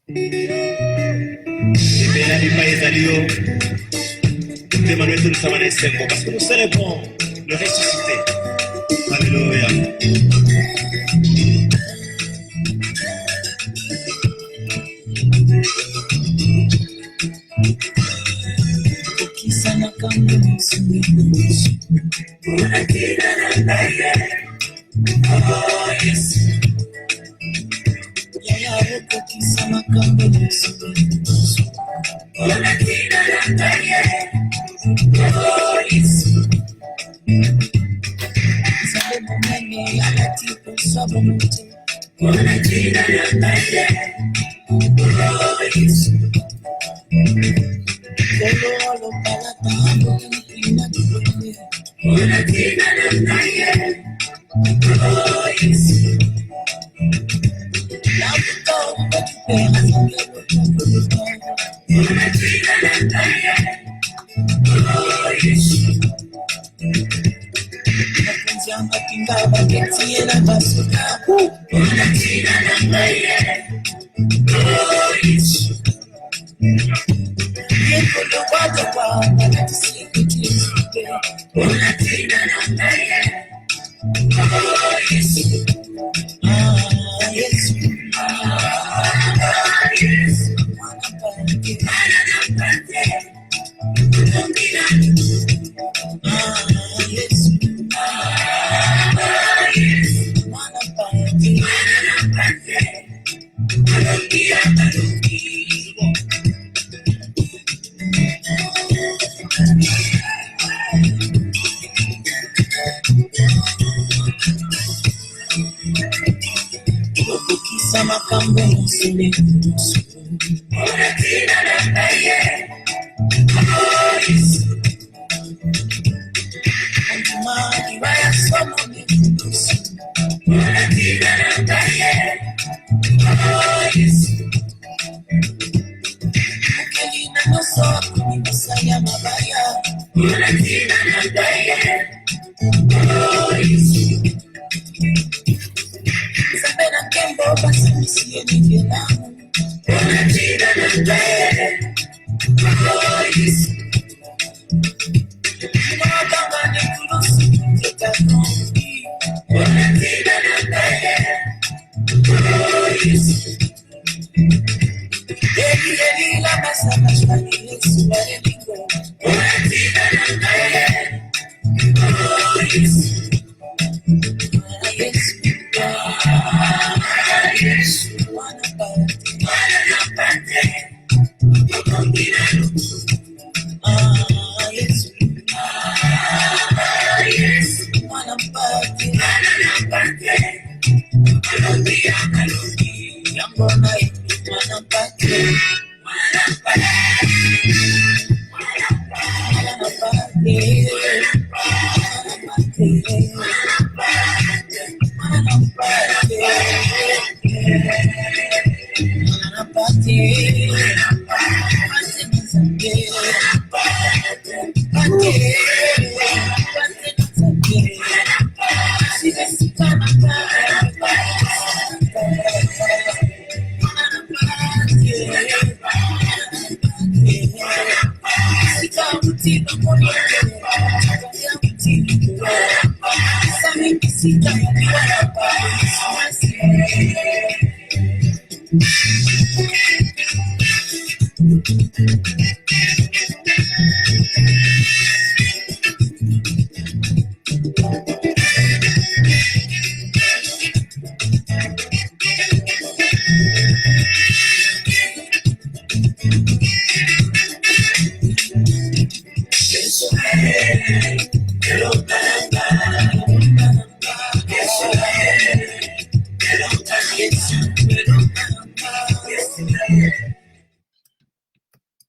Libera mi paese à Lyon. Emmanuel nous sommes en parce que nous célébrons le ressuscité. Alléluia. Ukisema kama Yesu unakina na yeye. Oh Yesu. Yaya ukisema kama Yesu unakina na yeye. Oh Yesu. Sabe mwenye anatibu sababu mtu unakina na yeye. Oh Yesu. Lolo para tango ina tuwe. Unakina na yeye. Oh Yesu.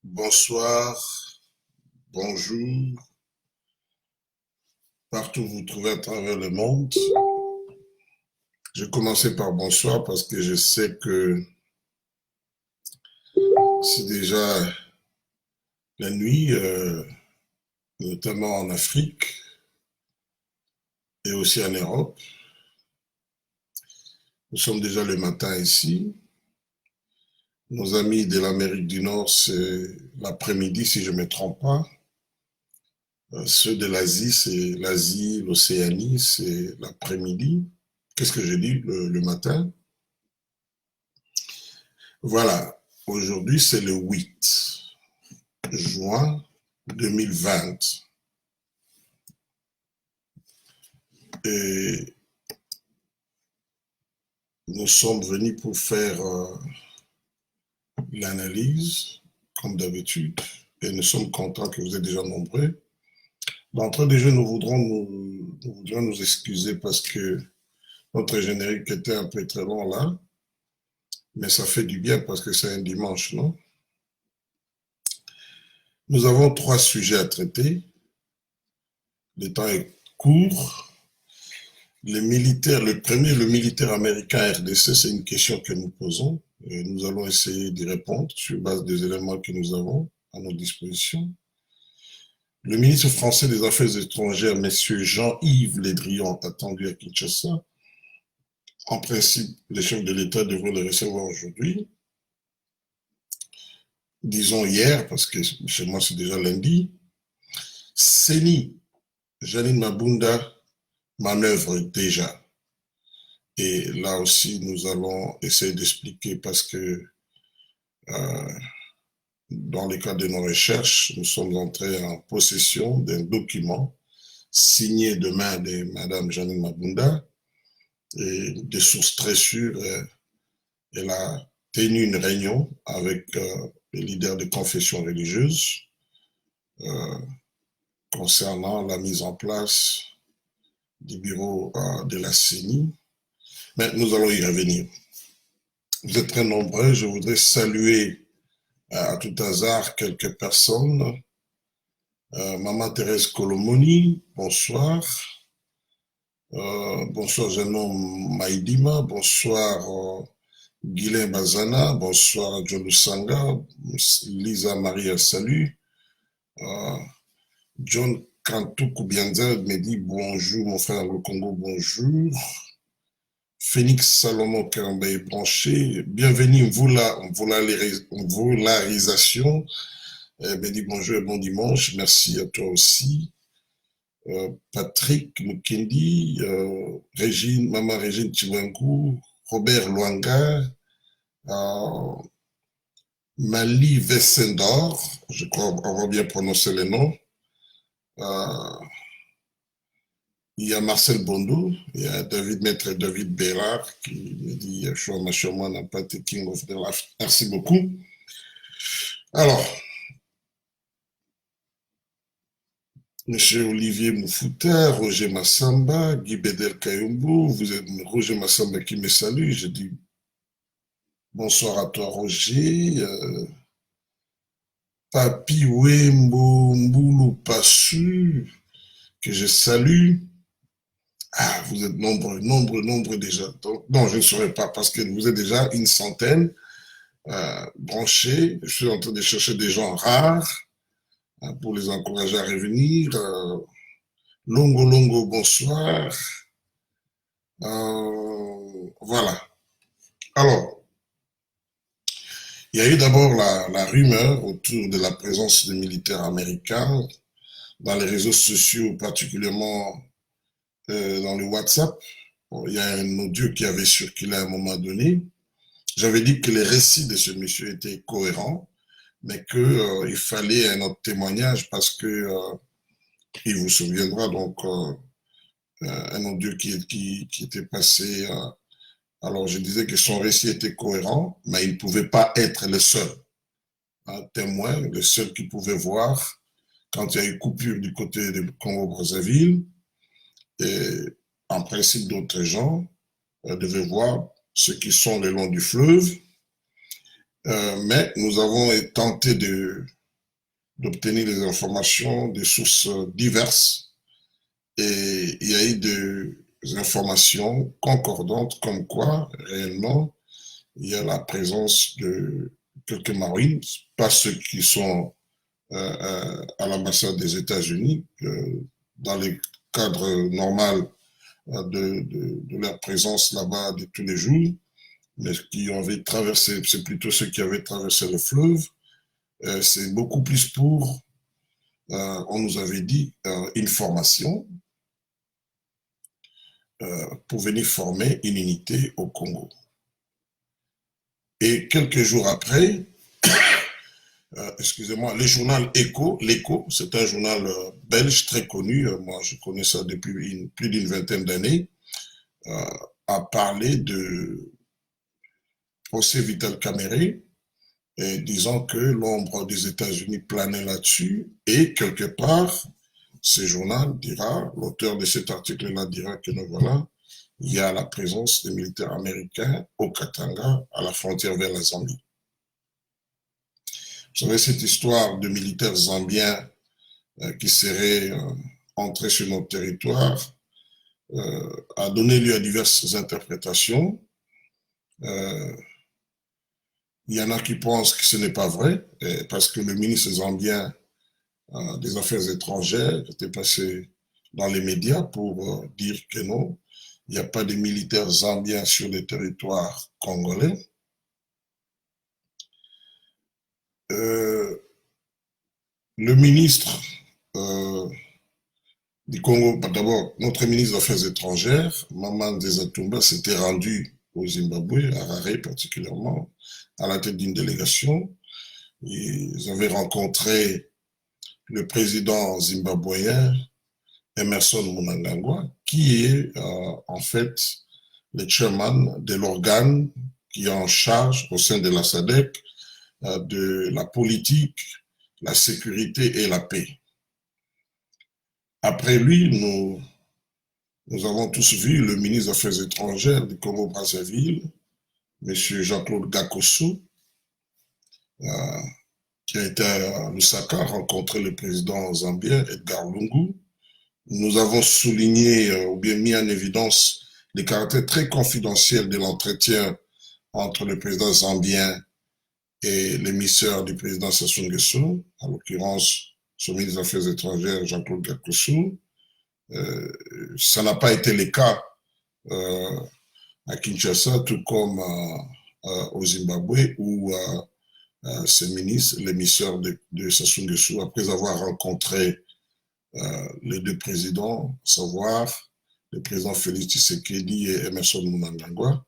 Bonsoir, bonjour, partout où vous trouvez à travers le monde. Je vais commencer par bonsoir parce que je sais que c'est déjà la nuit, notamment en Afrique et aussi en Europe. Nous sommes déjà le matin ici. Nos amis de l'Amérique du Nord, c'est l'après-midi, si je ne me trompe pas. Ceux de l'Asie, c'est l'Asie, l'Océanie, c'est l'après-midi. Qu'est-ce que j'ai dit le matin? Voilà. Aujourd'hui, c'est le 8 juin 2020. Et nous sommes venus pour faire l'analyse, comme d'habitude, et nous sommes contents que vous êtes déjà nombreux. D'entrée de jeu, nous voudrions nous excuser parce que notre générique était un peu très long là, mais ça fait du bien parce que c'est un dimanche, non? Nous avons 3 sujets à traiter. Le temps est court. Le premier, le militaire américain RDC, c'est une question que nous posons. Et nous allons essayer d'y répondre sur base des éléments que nous avons à notre disposition. Le ministre français des Affaires étrangères, M. Jean-Yves Le Drian, attendu à Kinshasa. En principe, les chefs de l'État devraient le recevoir aujourd'hui. Disons hier, parce que chez moi c'est déjà lundi. CENI, Janine Mabunda, manœuvre déjà. Et là aussi, nous allons essayer d'expliquer parce que dans le cadre de nos recherches, nous sommes entrés en possession d'un document signé de main de Mme Janine Mabunda et de sources très sûres. Elle a tenu une réunion avec les leaders de confessions religieuses concernant la mise en place du bureau de la CENI. Mais nous allons y revenir. Vous êtes très nombreux. Je voudrais saluer à tout hasard quelques personnes. Maman Thérèse Colomoni, bonsoir. Bonsoir Janon Maïdima, bonsoir Guylain Bazana, bonsoir John Lusanga, Lisa Maria Salut. John Kantou Koubianza me dit bonjour mon frère le Congo, bonjour. Phoenix Salomon Karamba est branché. Bienvenue en volarisation. Me dit bonjour et bon dimanche. Merci à toi aussi. Patrick Mukendi, Maman Régine Chiwangu, Robert Luanga, Mali Vessendor, je crois avoir bien prononcé les noms. Il y a Marcel Bondou, il y a Maître David Bérard qui me dit Yeshua Machoma n'a pas été King of the Life. Merci beaucoup. Alors, Monsieur Olivier Moufouta, Roger Massamba, Guy Bedel Kayumbu, vous êtes Roger Massamba qui me salue. Je dis bonsoir à toi, Roger. Papi Wembo Mboulou Passu, que je salue. Ah, vous êtes nombreux déjà. Donc, non, je ne saurais pas parce que vous êtes déjà une centaine branchés. Je suis en train de chercher des gens rares pour les encourager à revenir. Longo, bonsoir. Voilà. Alors, il y a eu d'abord la rumeur autour de la présence des militaires américains dans les réseaux sociaux, particulièrement dans le WhatsApp. Bon, il y a un audio qui avait circulé à un moment donné. J'avais dit que les récits de ce monsieur étaient cohérents, mais qu'il fallait un autre témoignage parce que il vous souviendra donc un audio qui était passé. Alors je disais que son récit était cohérent, mais il ne pouvait pas être le seul témoin, le seul qui pouvait voir quand il y a eu coupure du côté de Congo-Brazzaville. Et en principe, d'autres gens devaient voir ceux qui sont le long du fleuve. Mais nous avons tenté d'obtenir des informations de sources diverses et il y a eu des informations concordantes comme quoi, réellement, il y a la présence de quelques Marines, pas ceux qui sont à l'ambassade des États-Unis, dans le cadre normal de leur présence là-bas de tous les jours, mais qui avaient traversé, c'est plutôt ceux qui avaient traversé le fleuve. C'est beaucoup plus pour, on nous avait dit, une formation pour venir former une unité au Congo. Et quelques jours après, excusez-moi, le journal l'Écho, c'est un journal belge très connu, moi je connais ça depuis plus d'une vingtaine d'années, a parlé de procès Vital Kamerhe, et disant que l'ombre des États-Unis planait là-dessus, et quelque part, ce journal dira, l'auteur de cet article-là dira que nous voilà, il y a la présence des militaires américains au Katanga, à la frontière vers la Zambie. Vous savez, cette histoire de militaires zambiens qui seraient entrés sur notre territoire a donné lieu à diverses interprétations. Il y en a qui pensent que ce n'est pas vrai, parce que le ministre zambien des Affaires étrangères était passé dans les médias pour dire que non, il n'y a pas de militaires zambiens sur le territoire congolais. Le ministre du Congo, d'abord, notre ministre des Affaires étrangères, Maman Desatumba, s'était rendu au Zimbabwe, à Harare particulièrement, à la tête d'une délégation. Ils avaient rencontré le président zimbabwéen, Emerson Mnangagwa, qui est en fait le chairman de l'organe qui est en charge au sein de la SADC de la politique, la sécurité et la paix. Après lui, nous avons tous vu le ministre des Affaires étrangères du Congo-Brazzaville, M. Jean-Claude Gakossou, qui a été à Lusaka rencontrer le président zambien Edgar Lungu. Nous avons souligné ou bien mis en évidence les caractères très confidentiels de l'entretien entre le président zambien et l'émisseur du président Sassou Nguesso, en l'occurrence son ministre des Affaires étrangères Jean-Claude Gakossou. Ça n'a pas été le cas à Kinshasa, tout comme au Zimbabwe, où ce ministre, l'émisseur de Sassou Nguesso, après avoir rencontré les deux présidents, à savoir le président Félix Tshisekedi et Emerson Mnangagwa,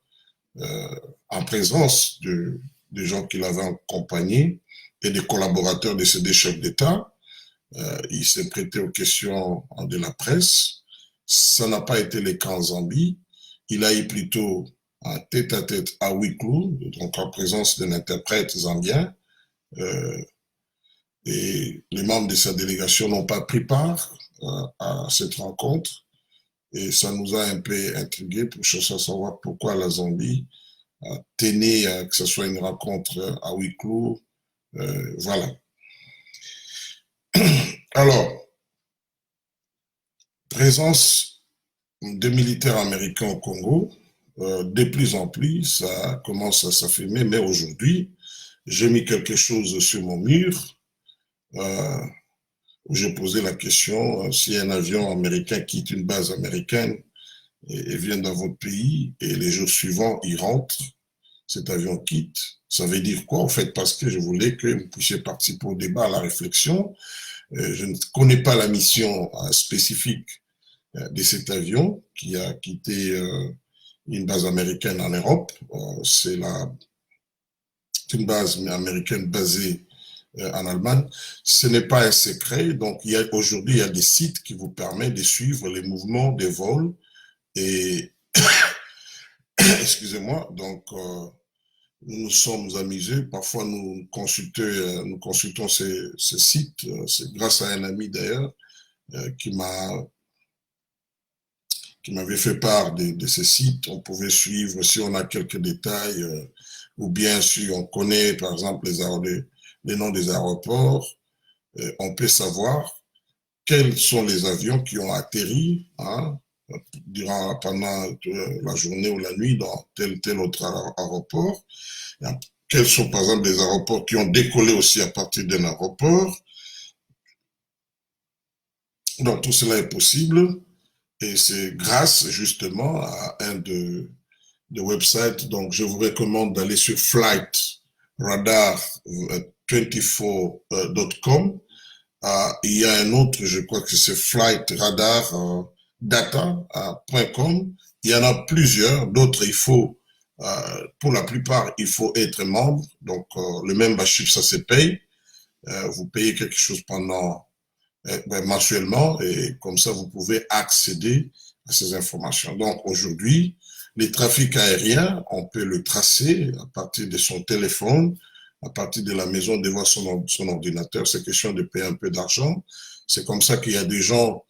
en présence de gens qui l'avaient accompagné et des collaborateurs de ces deux chefs d'État. Il s'est prêté aux questions de la presse. Ça n'a pas été le cas en Zambie. Il a eu plutôt un tête-à-tête à huis clos, donc en présence d'un interprète zambien. Et les membres de sa délégation n'ont pas pris part à cette rencontre. Et ça nous a un peu intrigués pour chercher à savoir pourquoi la Zambie tenait que ce soit une rencontre à huis clos. Voilà. Alors, présence de militaires américains au Congo, de plus en plus, ça commence à s'affirmer, mais aujourd'hui, j'ai mis quelque chose sur mon mur, où j'ai posé la question, si un avion américain quitte une base américaine et vient dans votre pays, et les jours suivants, il rentre, cet avion quitte, ça veut dire quoi en fait? Parce que je voulais que vous puissiez participer au débat, à la réflexion. Je ne connais pas la mission spécifique de cet avion qui a quitté une base américaine en Europe. C'est une base américaine basée en Allemagne. Ce n'est pas un secret, donc aujourd'hui il y a des sites qui vous permettent de suivre les mouvements des vols et excusez-moi, donc nous nous sommes amusés, parfois nous consultons ces sites, c'est grâce à un ami d'ailleurs qui m'avait fait part de ces sites. On pouvait suivre si on a quelques détails, ou bien si on connaît par exemple les noms des aéroports, on peut savoir quels sont les avions qui ont atterri pendant la journée ou la nuit dans tel autre aéroport. Quels sont par exemple les aéroports qui ont décollé aussi à partir d'un aéroport. Donc tout cela est possible et c'est grâce justement à un de de websites. Donc, je vous recommande d'aller sur flightradar24.com. Il y a un autre, je crois que c'est flightradar.data.com. Il y en a plusieurs. D'autres, pour la plupart, il faut être membre. Donc, le membership, ça se paye. Vous payez quelque chose mensuellement et comme ça, vous pouvez accéder à ces informations. Donc, aujourd'hui, les trafics aériens, on peut le tracer à partir de son téléphone, à partir de la maison devant son ordinateur. C'est question de payer un peu d'argent. C'est comme ça qu'il y a des gens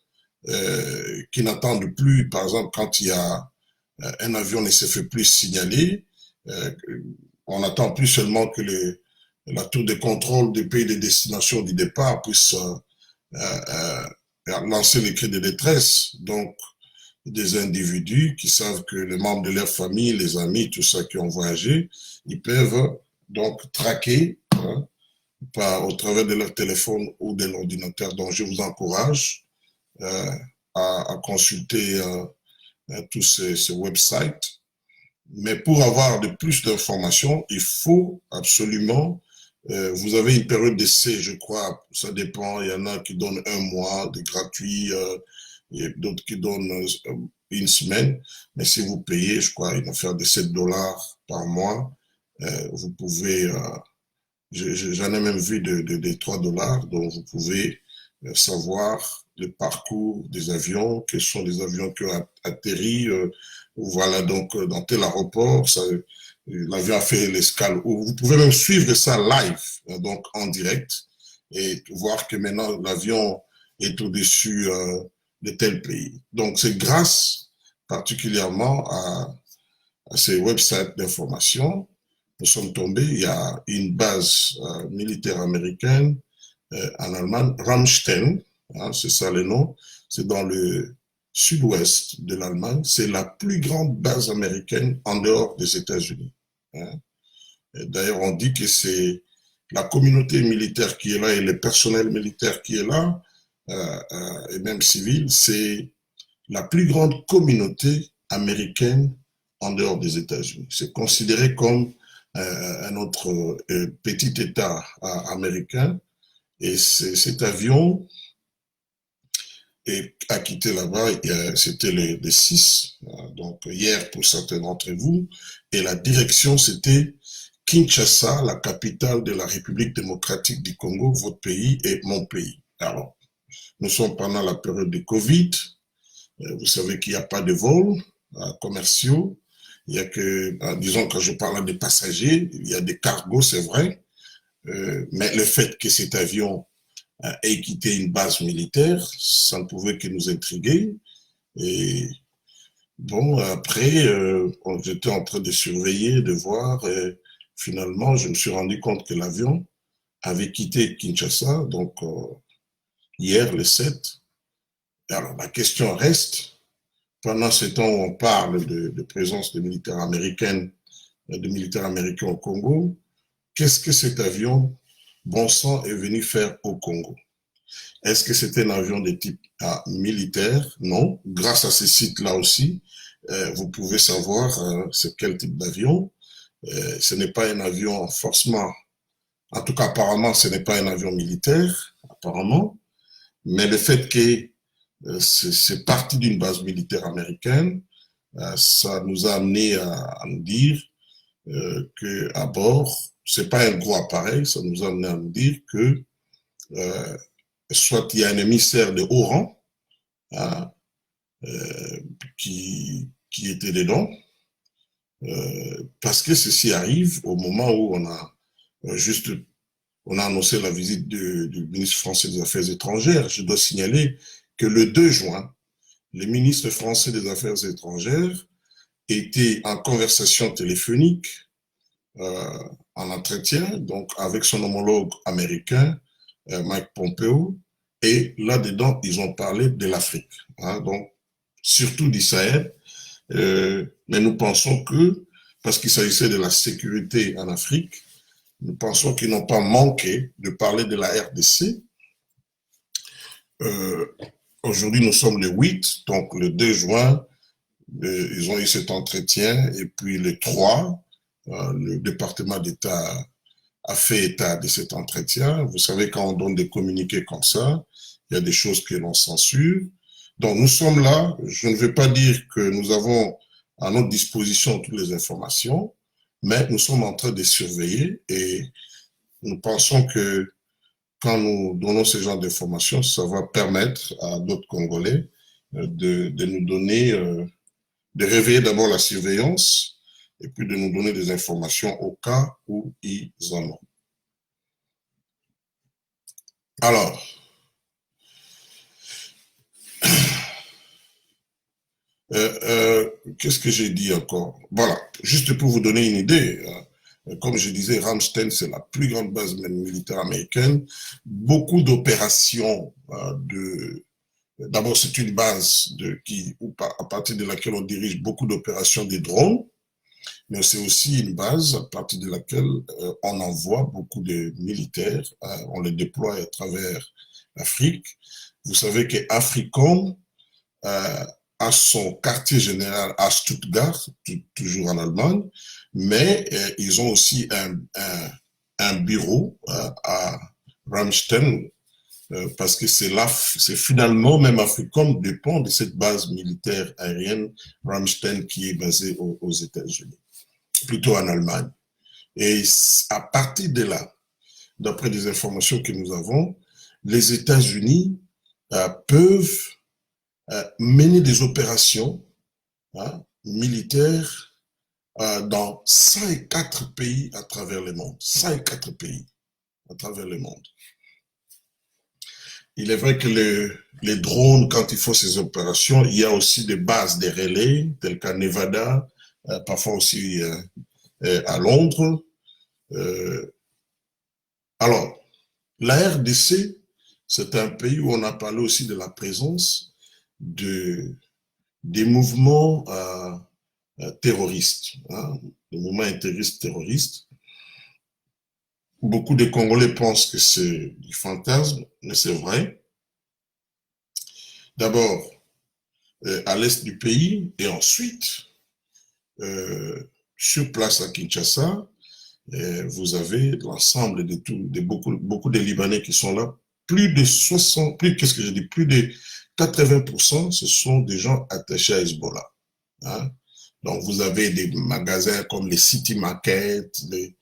qui n'attendent plus, par exemple, quand il y a un avion ne se fait plus signaler, on n'attend plus seulement que la tour de contrôle des pays de destination du départ puisse lancer les cris de détresse. Donc, des individus qui savent que les membres de leur famille, les amis, tout ça qui ont voyagé, ils peuvent donc traquer au travers de leur téléphone ou de l'ordinateur. Donc, je vous encourage à consulter tous ces websites. Mais pour avoir de plus d'informations, il faut absolument, vous avez une période d'essai, je crois, ça dépend, il y en a qui donnent 1 mois de gratuit, il y a d'autres qui donnent une semaine, mais si vous payez, je crois, une affaire de $7 par mois, vous pouvez, j'en ai même vu de $3, donc vous pouvez savoir le parcours des avions, quels sont les avions qui ont atterri, voilà, donc dans tel aéroport, l'avion a fait l'escale. Vous pouvez même suivre ça live, donc en direct, et voir que maintenant l'avion est au-dessus de tel pays. Donc c'est grâce particulièrement à ces websites d'information, nous sommes tombés, il y a une base militaire américaine en Allemagne, Ramstein, c'est ça le nom, c'est dans le sud-ouest de l'Allemagne, c'est la plus grande base américaine en dehors des États-Unis. D'ailleurs, on dit que c'est la communauté militaire qui est là et le personnel militaire qui est là, et même civil, c'est la plus grande communauté américaine en dehors des États-Unis. C'est considéré comme un autre petit État américain. Et cet avion a quitté là-bas, c'était le 6, donc hier pour certains d'entre vous, et la direction c'était Kinshasa, la capitale de la République démocratique du Congo, votre pays et mon pays. Alors, nous sommes pendant la période de Covid, vous savez qu'il n'y a pas de vols commerciaux, il y a que, disons quand je parle des passagers, il y a des cargos, c'est vrai, mais le fait que cet avion ait quitté une base militaire, ça ne pouvait que nous intriguer. Et bon, après, j'étais en train de surveiller, de voir, et finalement, je me suis rendu compte que l'avion avait quitté Kinshasa, donc hier, le 7. Alors, la question reste, pendant ce temps où on parle de présence de militaires américains au Congo, qu'est-ce que cet avion, bon sang, est venu faire au Congo? Est-ce que c'était un avion de type militaire? Non. Grâce à ces sites-là aussi, vous pouvez savoir c'est quel type d'avion. Ce n'est pas un avion forcément, en tout cas apparemment, ce n'est pas un avion militaire, apparemment, mais le fait que c'est parti d'une base militaire américaine, ça nous a amené à nous dire qu'à bord, c'est pas un gros appareil, ça nous a amené à nous dire que soit il y a un émissaire de haut rang hein, qui était dedans, parce que ceci arrive au moment où on a annoncé la visite du ministre français des Affaires étrangères. Je dois signaler que le 2 juin, le ministre français des Affaires étrangères était en conversation téléphonique, en entretien, donc avec son homologue américain, Mike Pompeo, et là-dedans, ils ont parlé de l'Afrique, hein, donc surtout du Sahel, mais nous pensons que, parce qu'il s'agissait de la sécurité en Afrique, nous pensons qu'ils n'ont pas manqué de parler de la RDC. Aujourd'hui, nous sommes le 8, donc le 2 juin, Ils ont eu cet entretien et puis le 3, le département d'État a fait état de cet entretien. Vous savez, quand on donne des communiqués comme ça, il y a des choses que l'on censure. Donc nous sommes là, je ne veux pas dire que nous avons à notre disposition toutes les informations, mais nous sommes en train de surveiller et nous pensons que quand nous donnons ce genre d'informations, ça va permettre à d'autres Congolais de nous donner, de réveiller d'abord la surveillance et puis de nous donner des informations au cas où ils en ont. Alors, qu'est-ce que j'ai dit encore? Voilà, juste pour vous donner une idée, comme je disais, Ramstein, c'est la plus grande base militaire américaine. Beaucoup d'opérations d'abord, c'est une base à partir de laquelle on dirige beaucoup d'opérations de drones, mais c'est aussi une base à partir de laquelle on envoie beaucoup de militaires, on les déploie à travers l'Afrique. Vous savez que Africom a son quartier général à Stuttgart, toujours en Allemagne, mais ils ont aussi un bureau à Ramstein, parce que c'est finalement, même Africom dépend de cette base militaire aérienne Ramstein qui est basée aux États-Unis, plutôt en Allemagne. Et à partir de là, d'après des informations que nous avons, les États-Unis peuvent mener des opérations militaires dans 104 pays à travers le monde. 104 pays à travers le monde. Il est vrai que les drones, quand ils font ces opérations, il y a aussi des bases de relais, telles qu'à Nevada, parfois aussi à Londres. Alors, la RDC, c'est un pays où on a parlé aussi de la présence des mouvements terroristes, des mouvements intégristes terroristes. Beaucoup de Congolais pensent que c'est du fantasme, mais c'est vrai. D'abord, à l'est du pays, et ensuite, sur place à Kinshasa, vous avez l'ensemble de beaucoup de Libanais qui sont là. Plus de 60, qu'est-ce que je dis, plus de 80%, ce sont des gens attachés à Hezbollah. Donc, vous avez des magasins comme les City Market, les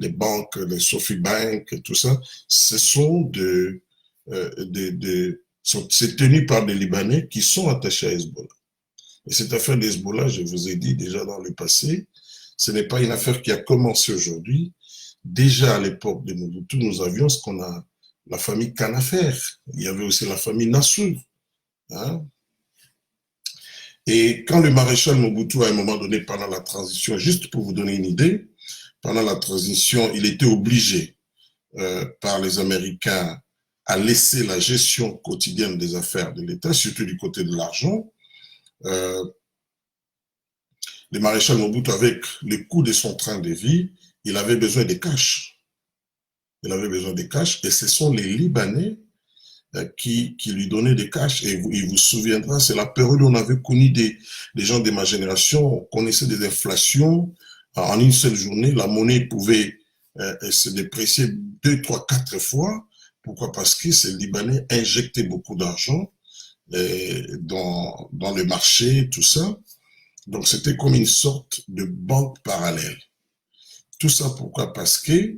banques, les Sophie Bank, tout ça. Ce sont c'est tenu par des Libanais qui sont attachés à Hezbollah. Et cette affaire d'Hezbollah, je vous ai dit déjà dans le passé, ce n'est pas une affaire qui a commencé aujourd'hui. Déjà à l'époque de Mobutu, nous avions ce qu'on a, la famille Kanafer. Il y avait aussi la famille Nassou. Et quand le maréchal Mobutu, à un moment donné, pendant la transition, juste pour vous donner une idée, pendant la transition, il était obligé par les Américains à laisser la gestion quotidienne des affaires de l'État, surtout du côté de l'argent. Le maréchal Mobutu, avec le coût de son train de vie, il avait besoin de cash. Il avait besoin de cash, et ce sont les Libanais qui lui donnaient des cash. Et il vous souviendra, c'est la période où on avait connu des gens de ma génération, on connaissait des inflations. En une seule journée, la monnaie pouvait se déprécier 2, 3, 4 fois. Pourquoi? Parce que ces Libanais injectaient beaucoup d'argent dans le marché, tout ça. Donc, c'était comme une sorte de banque parallèle. Tout ça, pourquoi? Parce que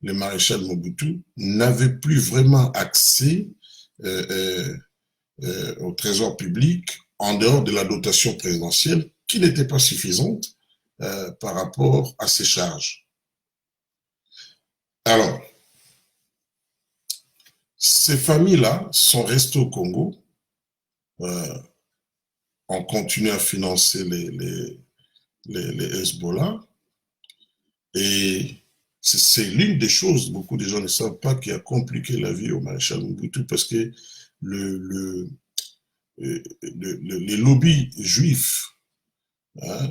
le maréchal Mobutu n'avait plus vraiment accès au trésor public en dehors de la dotation présidentielle qui n'était pas suffisante par rapport à ses charges. Alors, ces familles-là sont restées au Congo, ont continué à financer les Hezbollah, et c'est l'une des choses, beaucoup de gens ne savent pas, qui a compliqué la vie au maréchal Mobutu, parce que les lobbies juifs,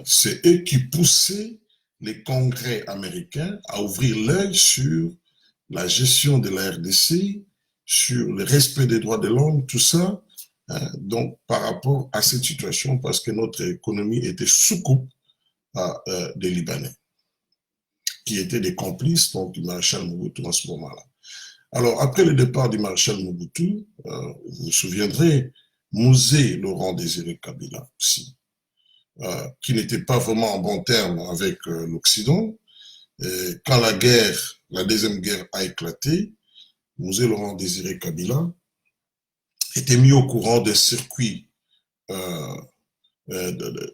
c'est eux qui poussaient les congrès américains à ouvrir l'œil sur la gestion de la RDC, sur le respect des droits de l'homme, tout ça, hein, donc par rapport à cette situation, parce que notre économie était sous coupe des Libanais, qui étaient des complices donc, du maréchal Mobutu en ce moment-là. Alors, après le départ du maréchal Mobutu, vous vous souviendrez, Mosé Laurent Désiré Kabila aussi, qui n'était pas vraiment en bon terme avec l'Occident. Quand la deuxième guerre a éclaté, Mosé Laurent Désiré Kabila était mis au courant des circuits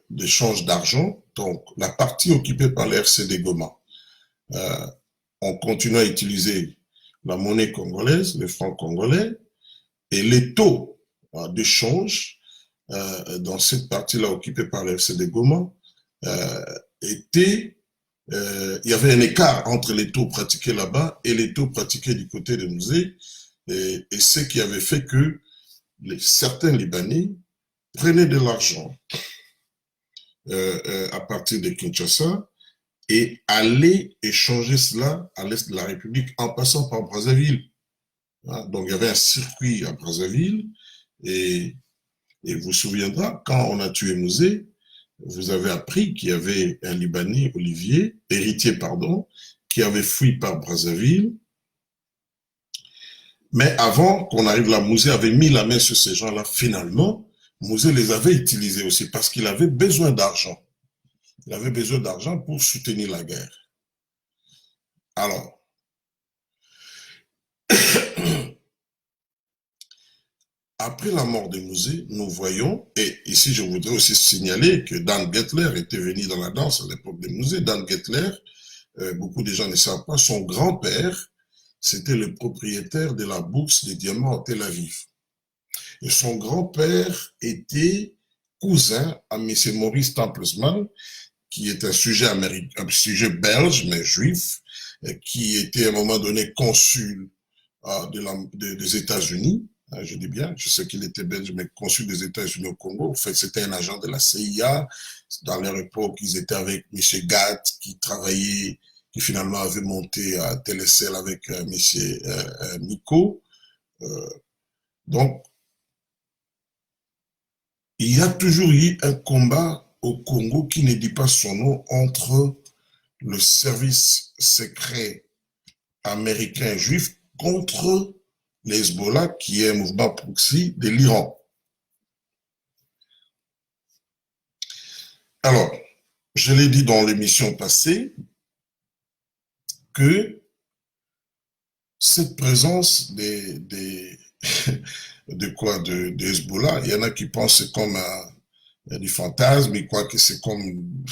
d'échange d'argent. Donc, la partie occupée par l'RCD Goma, on continue à utiliser la monnaie congolaise, le franc congolais, et les taux d'échange dans cette partie-là occupée par l'RCD Goma étaient il y avait un écart entre les taux pratiqués là-bas et les taux pratiqués du côté de Mosé, et ce qui avait fait que certains Libanais prenaient de l'argent à partir de Kinshasa et allaient échanger cela à l'est de la République en passant par Brazzaville. Donc il y avait un circuit à Brazzaville, et vous vous souviendrez, quand on a tué Mosé, vous avez appris qu'il y avait un Libanais, héritier, qui avait fui par Brazzaville. Mais avant qu'on arrive là, Mosé avait mis la main sur ces gens-là. Finalement, Mosé les avait utilisés aussi parce qu'il avait besoin d'argent. Il avait besoin d'argent pour soutenir la guerre. Alors, après la mort de Mosé, nous voyons, et ici je voudrais aussi signaler que Dan Gettler était venu dans la danse à l'époque de Mosé. Dan Gettler, beaucoup de gens ne savent pas, son grand-père, c'était le propriétaire de la bourse des diamants à Tel Aviv. Et son grand-père était cousin à M. Maurice Templesman, qui est un sujet belge, mais juif, qui était à un moment donné consul des États-Unis. Je dis bien, je sais qu'il était belge, mais consul des États-Unis au Congo. En fait, c'était un agent de la CIA. Dans leur époque, ils étaient avec M. Gatt, qui travaillait, qui finalement avait monté à Télécel avec M. Nico. Donc, il y a toujours eu un combat au Congo qui ne dit pas son nom entre le service secret américain juif contre l'Hezbollah, qui est un mouvement proxy de l'Iran. Alors, je l'ai dit dans l'émission passée que cette présence de Hezbollah, il y en a qui pensent que c'est comme du fantasme, ils croient que c'est comme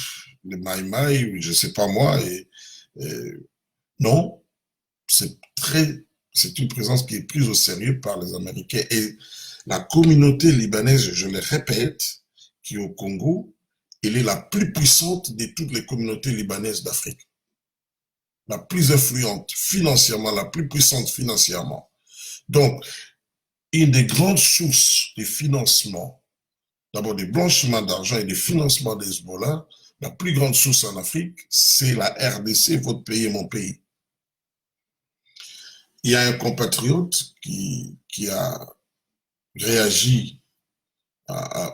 le Maïmaï, je ne sais pas moi, non, c'est une présence qui est prise au sérieux par les Américains. Et la communauté libanaise, je le répète, qui est au Congo, elle est la plus puissante de toutes les communautés libanaises d'Afrique. La plus influente financièrement, la plus puissante financièrement. Donc, une des grandes sources de financement, d'abord des blanchiments d'argent et des financements des Hezbollah, la plus grande source en Afrique, c'est la RDC, votre pays et mon pays. Il y a un compatriote qui a réagi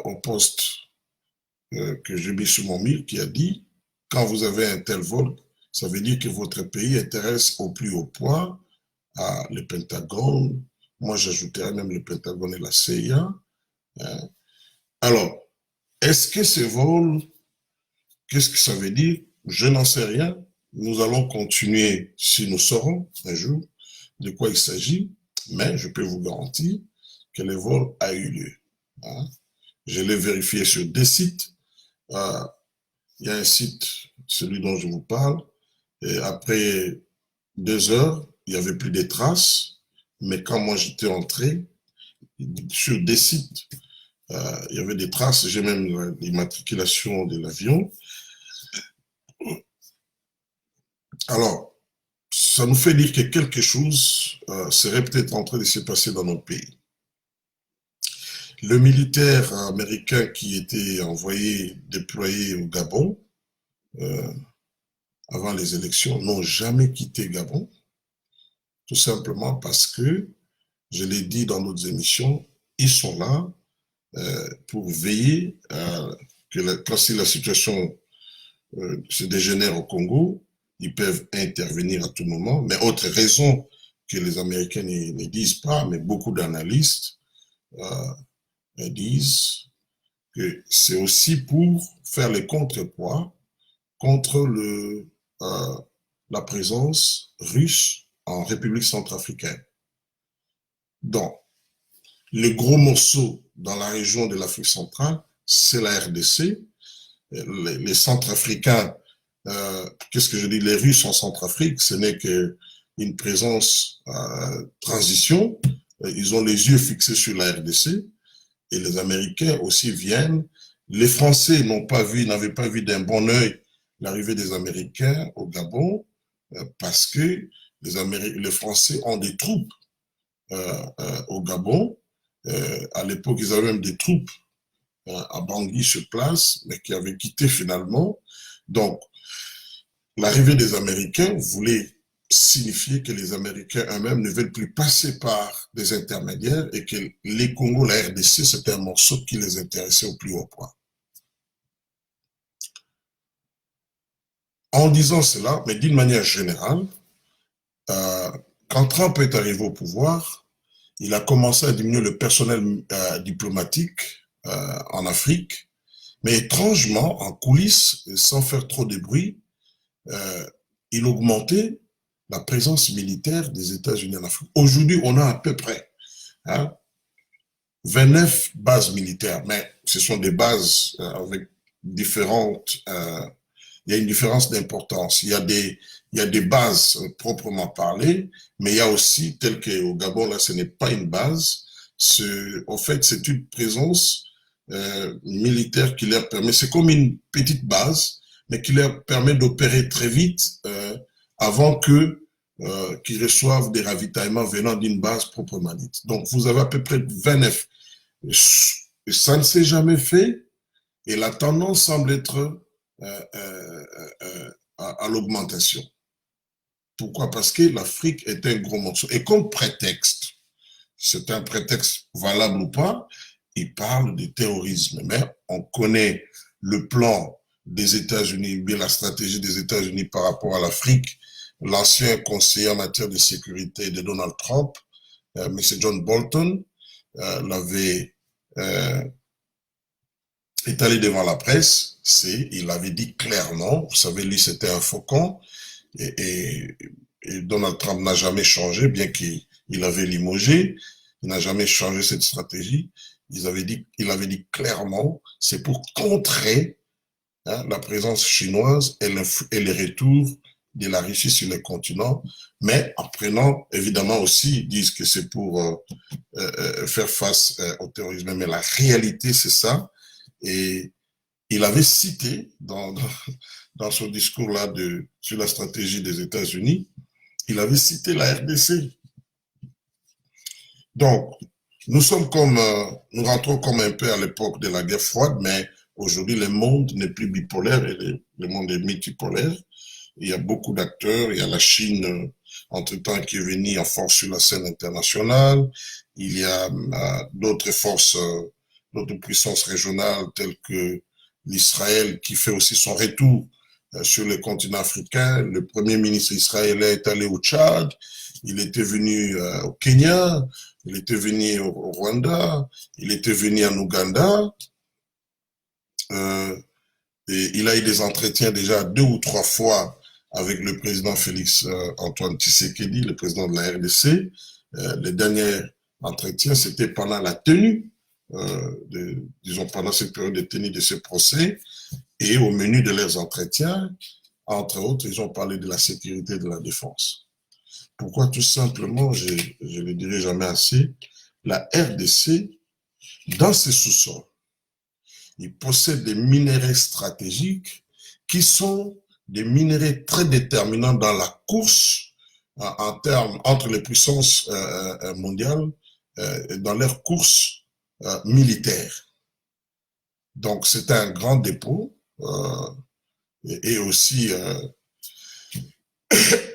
au poste que j'ai mis sur mon mur, qui a dit, quand vous avez un tel vol, ça veut dire que votre pays intéresse au plus haut point le Pentagone, moi j'ajouterais même le Pentagone et la CIA. Alors, est-ce que ces vols, qu'est-ce que ça veut dire? Je n'en sais rien. Nous allons continuer, si nous saurons un jour de quoi il s'agit, mais je peux vous garantir que le vol a eu lieu. Je l'ai vérifié sur des sites. Il y a un site, celui dont je vous parle, et après 2 heures, il n'y avait plus de traces, mais quand moi j'étais entré, sur des sites, il y avait des traces, j'ai même l'immatriculation de l'avion. Alors, ça nous fait dire que quelque chose serait peut-être en train de se passer dans notre pays. Le militaire américain qui était déployé au Gabon, avant les élections, n'ont jamais quitté Gabon, tout simplement parce que, je l'ai dit dans d'autres émissions, ils sont là pour veiller que quand si la situation se dégénère au Congo, ils peuvent intervenir à tout moment. Mais autre raison que les Américains ne disent pas, mais beaucoup d'analystes disent que c'est aussi pour faire les contrepoids contre la présence russe en République centrafricaine. Donc, les gros morceaux dans la région de l'Afrique centrale, c'est la RDC. Les Centrafricains, qu'est-ce que je dis, les Russes en Centrafrique, ce n'est qu'une présence transition. Ils ont les yeux fixés sur la RDC et les Américains aussi viennent. Les Français n'avaient pas vu d'un bon œil l'arrivée des Américains au Gabon parce que les Français ont des troupes au Gabon. À l'époque, ils avaient même des troupes à Bangui sur place, mais qui avaient quitté finalement. Donc, l'arrivée des Américains voulait signifier que les Américains eux-mêmes ne veulent plus passer par des intermédiaires et que les Congos, la RDC, c'était un morceau qui les intéressait au plus haut point. En disant cela, mais d'une manière générale, quand Trump est arrivé au pouvoir, il a commencé à diminuer le personnel diplomatique en Afrique, mais étrangement, en coulisses, sans faire trop de bruit, il augmentait la présence militaire des États-Unis en Afrique. Aujourd'hui, on a à peu près 29 bases militaires, mais ce sont des bases avec différentes... il y a une différence d'importance. Il y a des bases proprement parlées, mais il y a aussi, tel qu'au Gabon, là, ce n'est pas une base. En fait, c'est une présence militaire qui leur permet, c'est comme une petite base, mais qui leur permet d'opérer très vite avant qu'ils reçoivent des ravitaillements venant d'une base proprement dite. Donc, vous avez à peu près 29. Ça ne s'est jamais fait et la tendance semble être à l'augmentation. Pourquoi? Parce que l'Afrique est un gros morceau. Et comme prétexte, c'est un prétexte valable ou pas, il parle de terrorisme. Mais on connaît le plan des États-Unis, bien la stratégie des États-Unis par rapport à l'Afrique. L'ancien conseiller en matière de sécurité de Donald Trump, M. John Bolton, l'avait étalé devant la presse. Il avait dit clairement, vous savez, lui c'était un faucon, et Donald Trump n'a jamais changé, bien qu'il avait limogé, il n'a jamais changé cette stratégie. Il avait dit clairement, c'est pour contrer la présence chinoise et le retour de la Russie sur le continent, mais en prenant, évidemment aussi, ils disent que c'est pour faire face au terrorisme, mais la réalité c'est ça, et il avait cité dans son discours-là sur la stratégie des États-Unis, il avait cité la RDC. Donc, nous rentrons comme un peu à l'époque de la guerre froide, mais aujourd'hui, le monde n'est plus bipolaire, et le monde est multipolaire. Il y a beaucoup d'acteurs, il y a la Chine, entre-temps, qui est venue en force sur la scène internationale. Il y a d'autres forces, d'autres puissances régionales, telles que l'Israël, qui fait aussi son retour sur le continent africain. Le premier ministre israélien est allé au Tchad, il était venu au Kenya, il était venu au Rwanda, il était venu en Ouganda, et il a eu des entretiens déjà 2 ou 3 fois avec le président Félix Antoine Tshisekedi, le président de la RDC. Les derniers entretiens, c'était pendant la tenue, disons pendant cette période de tenue de ce procès, et au menu de leurs entretiens, entre autres, ils ont parlé de la sécurité et de la défense. Pourquoi? Tout simplement, je ne le dirai jamais assez, la RDC, dans ses sous-sols, il possède des minerais stratégiques qui sont des minerais très déterminants dans la course en termes entre les puissances mondiales dans leur course militaire. Donc c'est un grand dépôt et aussi,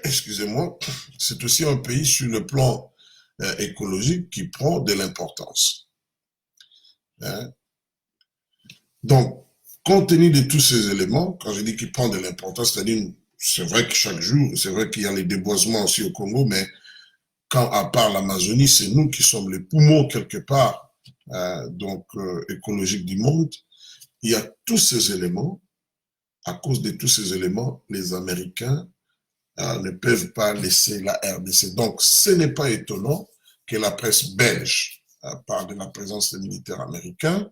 excusez-moi, c'est aussi un pays sur le plan écologique qui prend de l'importance. Hein. Donc, compte tenu de tous ces éléments, quand je dis qu'il prend de l'importance, c'est-à-dire, c'est vrai que chaque jour, c'est vrai qu'il y a les déboisements aussi au Congo, mais quand à part l'Amazonie, c'est nous qui sommes les poumons quelque part, écologiques du monde. Il y a tous ces éléments. À cause de tous ces éléments, les Américains ne peuvent pas laisser la RDC. Donc, ce n'est pas étonnant que la presse belge parle de la présence des militaires américains.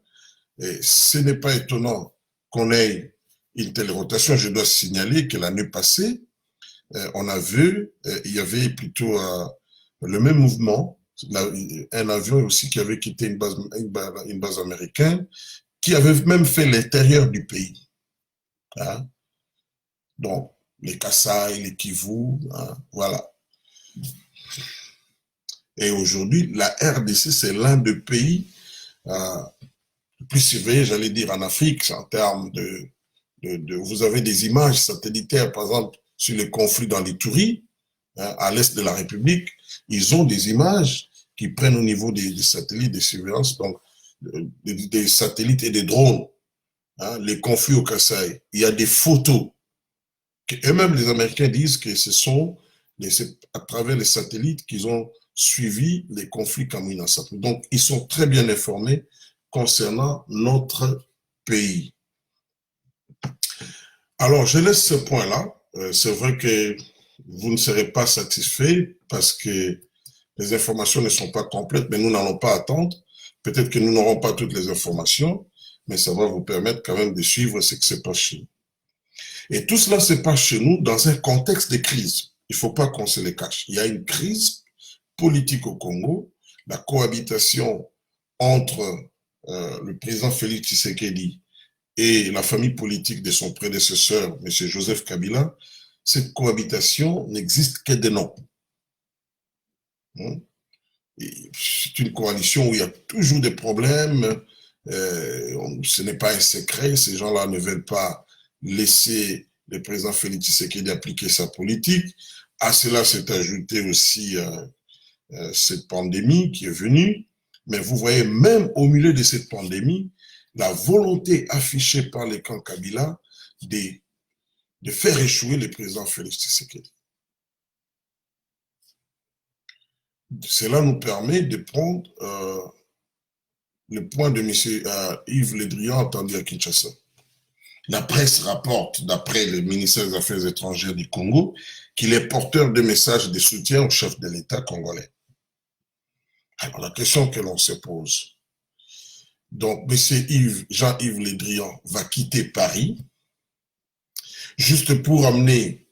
Et ce n'est pas étonnant qu'on ait une telle rotation. Je dois signaler que l'année passée, on a vu, il y avait plutôt le même mouvement, un avion aussi qui avait quitté une base américaine, qui avait même fait l'intérieur du pays. Hein? Donc, les Kasaï, les Kivu, hein, voilà. Et aujourd'hui, la RDC, c'est l'un des pays plus surveillés, j'allais dire, en Afrique, en termes vous avez des images satellitaires, par exemple, sur les conflits dans l'Ituri, hein, à l'est de la République. Ils ont des images qui prennent au niveau des satellites de surveillance, donc des satellites et des drones. Hein, les conflits au Kasaï. Il y a des photos. Et même les Américains disent que ce sont à travers les satellites qu'ils ont suivi les conflits Kamina. Donc, ils sont très bien informés concernant notre pays. Alors, je laisse ce point-là. C'est vrai que vous ne serez pas satisfait parce que les informations ne sont pas complètes, mais nous n'allons pas attendre. Peut-être que nous n'aurons pas toutes les informations, mais ça va vous permettre quand même de suivre ce qui se passe chez nous. Et tout cela se passe chez nous dans un contexte de crise. Il ne faut pas qu'on se les cache. Il y a une crise politique au Congo, la cohabitation entre le président Félix Tshisekedi et la famille politique de son prédécesseur, M. Joseph Kabila. Cette cohabitation n'existe que de nom. C'est une coalition où il y a toujours des problèmes. Ce n'est pas un secret. Ces gens-là ne veulent pas laisser le président Félix Tshisekedi appliquer sa politique. À cela s'est ajouté aussi cette pandémie qui est venue. Mais vous voyez, même au milieu de cette pandémie, la volonté affichée par les camps Kabila de faire échouer le président Félix Tshisekedi. Cela nous permet de prendre le point de M. Yves Le Drian entendu à Kinshasa. La presse rapporte, d'après le ministère des Affaires étrangères du Congo, qu'il est porteur de messages de soutien au chef de l'État congolais. Alors la question que l'on se pose, donc M. Jean-Yves Le Drian va quitter Paris juste pour amener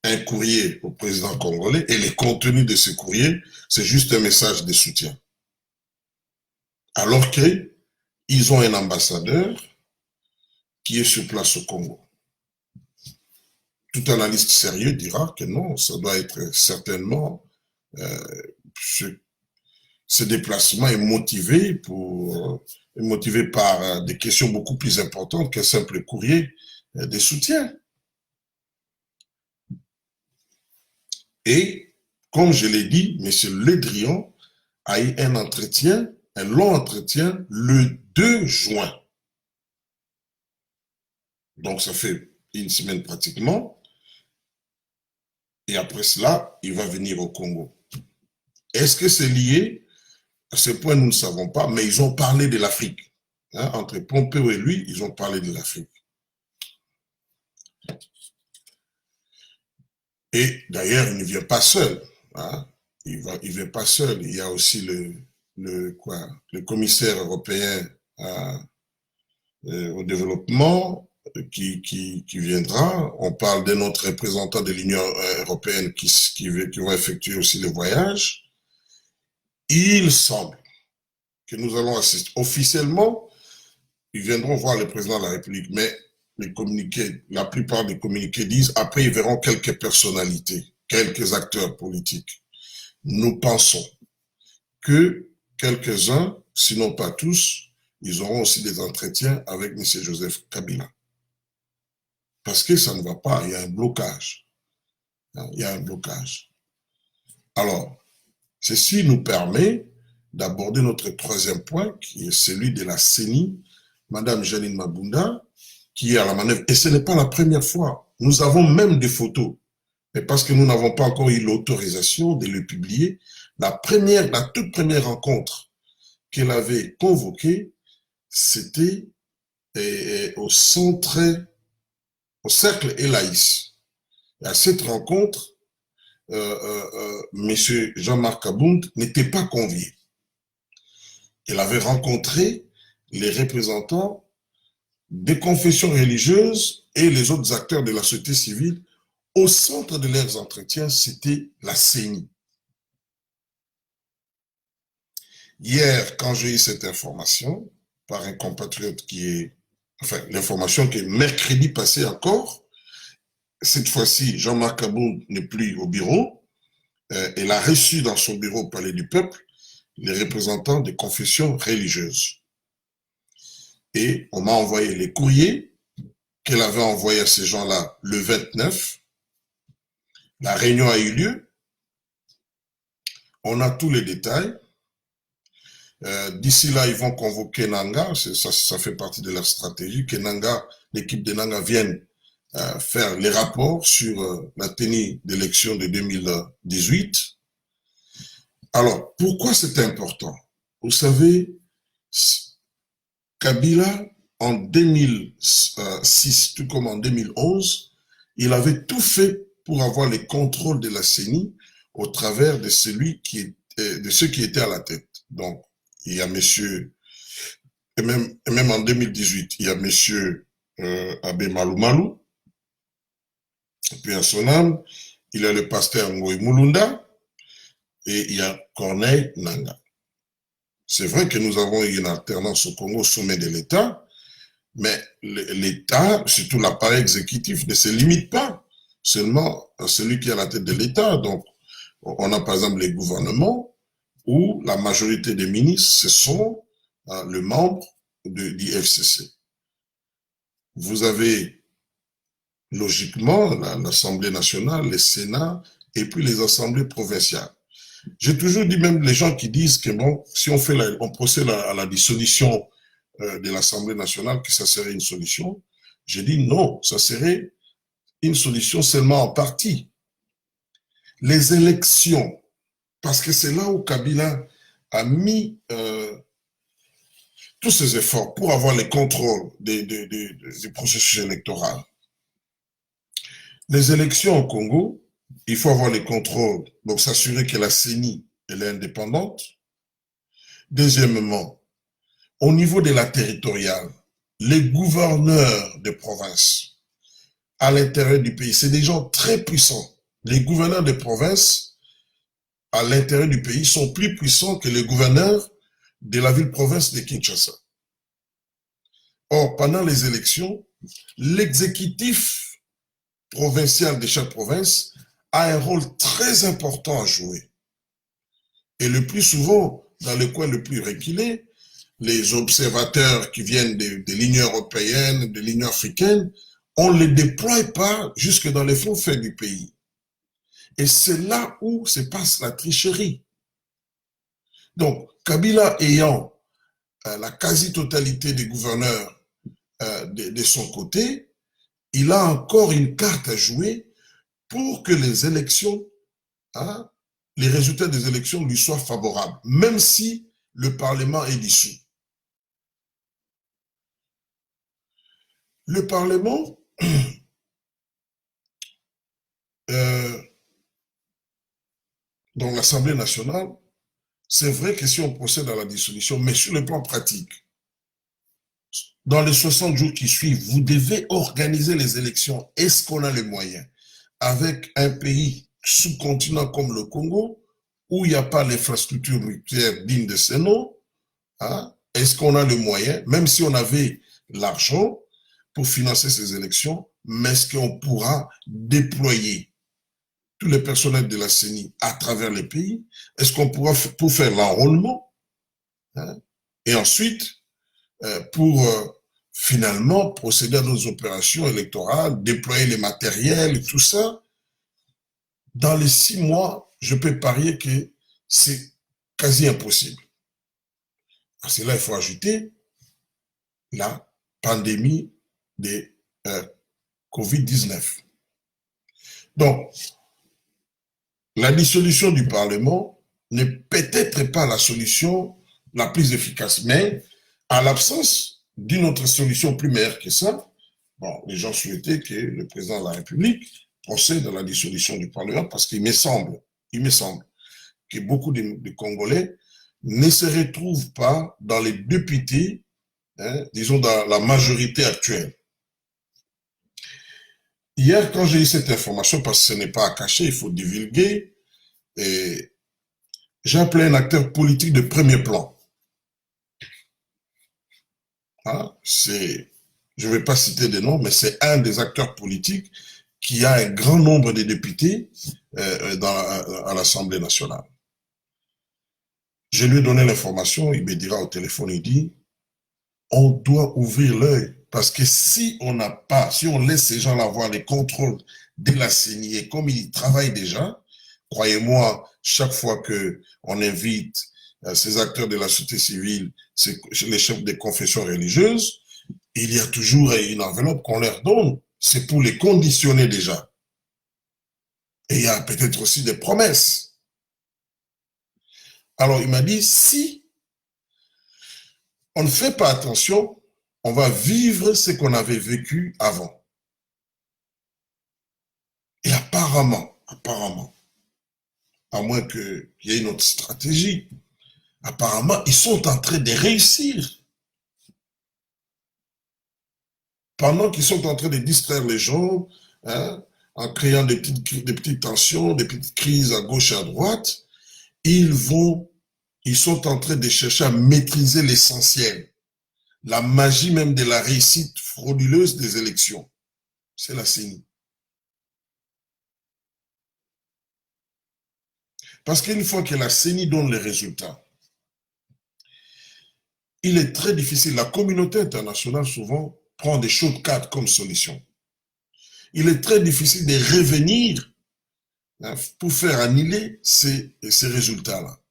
un courrier au président congolais et le contenu de ce courrier, c'est juste un message de soutien. Alors qu'ils ont un ambassadeur qui est sur place au Congo. Tout analyste sérieux dira que non, ça doit être certainement ce déplacement est motivé par des questions beaucoup plus importantes qu'un simple courrier de soutien. Et, comme je l'ai dit, M. Le Drian a eu un long entretien, le 2 juin. Donc, ça fait une semaine pratiquement. Et après cela, il va venir au Congo. Est-ce que c'est lié? À ce point, nous ne savons pas, mais ils ont parlé de l'Afrique. Hein, entre Pompeo et lui, ils ont parlé de l'Afrique. Et d'ailleurs, il ne vient pas seul. Hein. Il ne vient pas seul. Il y a aussi le commissaire européen au développement qui viendra. On parle d'un autre représentant de l'Union européenne qui va effectuer aussi le voyage. Il semble que nous allons assister. Officiellement, ils viendront voir le président de la République, mais les communiqués, la plupart des communiqués disent après ils verront quelques personnalités, quelques acteurs politiques. Nous pensons que quelques-uns, sinon pas tous, ils auront aussi des entretiens avec M. Joseph Kabila. Parce que ça ne va pas, il y a un blocage. Il y a un blocage. Alors, ceci nous permet d'aborder notre troisième point, qui est celui de la CENI, Madame Janine Mabunda, qui est à la manœuvre. Et ce n'est pas la première fois. Nous avons même des photos. Mais parce que nous n'avons pas encore eu l'autorisation de le publier, la toute première rencontre qu'elle avait convoquée, c'était au cercle Elaïs. Et à cette rencontre, M. Jean-Marc Abound n'était pas convié. Il avait rencontré les représentants des confessions religieuses et les autres acteurs de la société civile. Au centre de leurs entretiens, c'était la CENI. Hier, quand j'ai eu cette information, par un compatriote l'information qui est mercredi passé encore, cette fois-ci, Jean-Marc Abound n'est plus au bureau, il a reçu dans son bureau au Palais du Peuple les représentants des confessions religieuses. Et on m'a envoyé les courriers qu'elle avait envoyés à ces gens-là le 29. La réunion a eu lieu. On a tous les détails. D'ici là, ils vont convoquer Nanga. Ça fait partie de leur stratégie, que l'équipe de Nanga vienne faire les rapports sur la tenue d'élection de 2018. Alors, pourquoi c'est important? Vous savez, Kabila, en 2006, tout comme en 2011, il avait tout fait pour avoir les contrôles de la CENI au travers de ceux qui étaient à la tête. Donc, il y a monsieur, et même en 2018, il y a monsieur Abbé Malou, puis à son âme, il y a le pasteur Ngoï Mulunda, et il y a Corneille Nanga. C'est vrai que nous avons eu une alternance au Congo au sommet de l'État, mais l'État, surtout l'appareil exécutif, ne se limite pas seulement à celui qui est à la tête de l'État. Donc, on a par exemple les gouvernements où la majorité des ministres, ce sont les membres du FCC. Vous avez logiquement l'Assemblée nationale, le Sénat et puis les assemblées provinciales. J'ai toujours dit, même les gens qui disent que bon, si on procède à la dissolution de l'Assemblée nationale, que ça serait une solution, j'ai dit non, ça serait une solution seulement en partie. Les élections, parce que c'est là où Kabila a mis tous ses efforts pour avoir les contrôles des processus électoraux. Les élections au Congo, il faut avoir les contrôles, donc s'assurer que la CENI elle est indépendante. Deuxièmement, au niveau de la territoriale, les gouverneurs de province à l'intérieur du pays, c'est des gens très puissants. Les gouverneurs de province à l'intérieur du pays sont plus puissants que les gouverneurs de la ville-province de Kinshasa. Or, pendant les élections, l'exécutif provincial de chaque province a un rôle très important à jouer. Et le plus souvent, dans le coin le plus reculé, les observateurs qui viennent de l'Union européenne, de l'Union africaine, on ne les déploie pas jusque dans les frontières du pays. Et c'est là où se passe la tricherie. Donc, Kabila ayant la quasi-totalité des gouverneurs de son côté, il a encore une carte à jouer pour que les élections, les résultats des élections lui soient favorables, même si le Parlement est dissous. Le Parlement, dans l'Assemblée nationale, c'est vrai que si on procède à la dissolution, mais sur le plan pratique, dans les 60 jours qui suivent, vous devez organiser les élections. Est-ce qu'on a les moyens? Avec un pays sous-continent comme le Congo, où il n'y a pas l'infrastructure nucléaire digne de ce nom, est-ce qu'on a les moyens, même si on avait l'argent pour financer ces élections, mais est-ce qu'on pourra déployer tous les personnels de la CENI à travers les pays? Est-ce qu'on pourra, pour faire l'enrôlement, et ensuite, pour finalement procéder à nos opérations électorales, déployer les matériels et tout ça, dans les 6 mois, je peux parier que c'est quasi impossible. À cela, il faut ajouter la pandémie de Covid-19. Donc, la dissolution du Parlement n'est peut-être pas la solution la plus efficace, mais à l'absence d'une autre solution plus meilleure que ça, bon, les gens souhaitaient que le président de la République procède à la dissolution du Parlement parce qu'il me semble que beaucoup de Congolais ne se retrouvent pas dans les députés, disons dans la majorité actuelle. Hier, quand j'ai eu cette information, parce que ce n'est pas à cacher, il faut divulguer, j'ai appelé un acteur politique de premier plan. Hein, je ne vais pas citer des noms, mais c'est un des acteurs politiques qui a un grand nombre de députés à l'Assemblée nationale. Je lui ai donné l'information, il me dira au téléphone, il dit, on doit ouvrir l'œil, parce que si on n'a pas, si on laisse ces gens-là voir les contrôles de la CENI, et comme ils travaillent déjà, croyez-moi, chaque fois qu'on invite ces acteurs de la société civile, les chefs des confessions religieuses, il y a toujours une enveloppe qu'on leur donne. C'est pour les conditionner déjà. Et il y a peut-être aussi des promesses. Alors il m'a dit, si on ne fait pas attention, on va vivre ce qu'on avait vécu avant. Et apparemment, à moins qu'il y ait une autre stratégie, apparemment, ils sont en train de réussir. Pendant qu'ils sont en train de distraire les gens, hein, en créant des petites tensions, des petites crises à gauche et à droite, ils sont en train de chercher à maîtriser l'essentiel. La magie même de la réussite frauduleuse des élections. C'est la CENI. Parce qu'une fois que la CENI donne les résultats, il est très difficile. La communauté internationale, souvent, prend des shortcuts comme solution. Il est très difficile de revenir pour faire annuler ces résultats-là.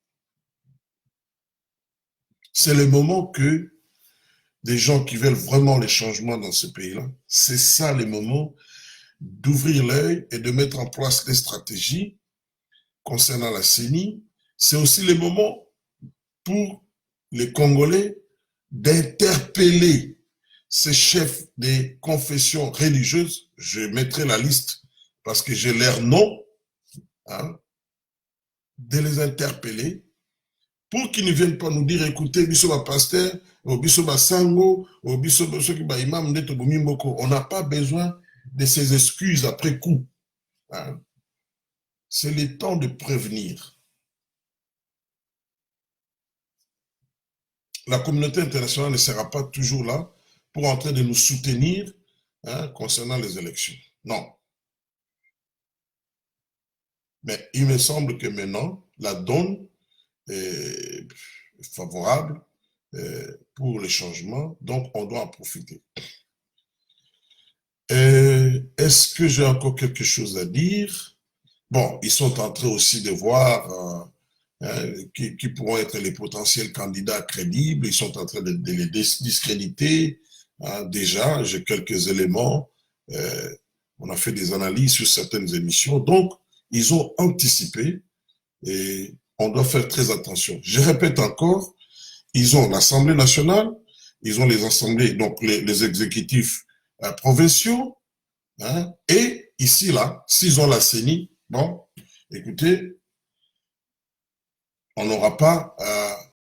C'est le moment que des gens qui veulent vraiment les changements dans ce pays-là, c'est ça le moment d'ouvrir l'œil et de mettre en place des stratégies concernant la CENI. C'est aussi le moment pour les Congolais d'interpeller ces chefs des confessions religieuses. Je mettrai la liste parce que j'ai leur nom, hein, de les interpeller pour qu'ils ne viennent pas nous dire, écoutez, biso ba pasteur, biso ba sango, biso ba imam, on n'a pas besoin de ces excuses après coup. Hein. C'est le temps de prévenir. La communauté internationale ne sera pas toujours là pour en train de nous soutenir, hein, concernant les élections. Non. Mais il me semble que maintenant, la donne est favorable pour les changements, donc on doit en profiter. Est-ce que j'ai encore quelque chose à dire? Bon, ils sont en train aussi de voir qui pourront être les potentiels candidats crédibles. Ils sont en train de les discréditer. Hein, déjà, j'ai quelques éléments. On a fait des analyses sur certaines émissions. Donc, ils ont anticipé et on doit faire très attention. Je répète encore, ils ont l'Assemblée nationale, ils ont les assemblées, donc les exécutifs provinciaux, hein, et ici, là, s'ils ont la CENI, bon, écoutez, on n'aura pas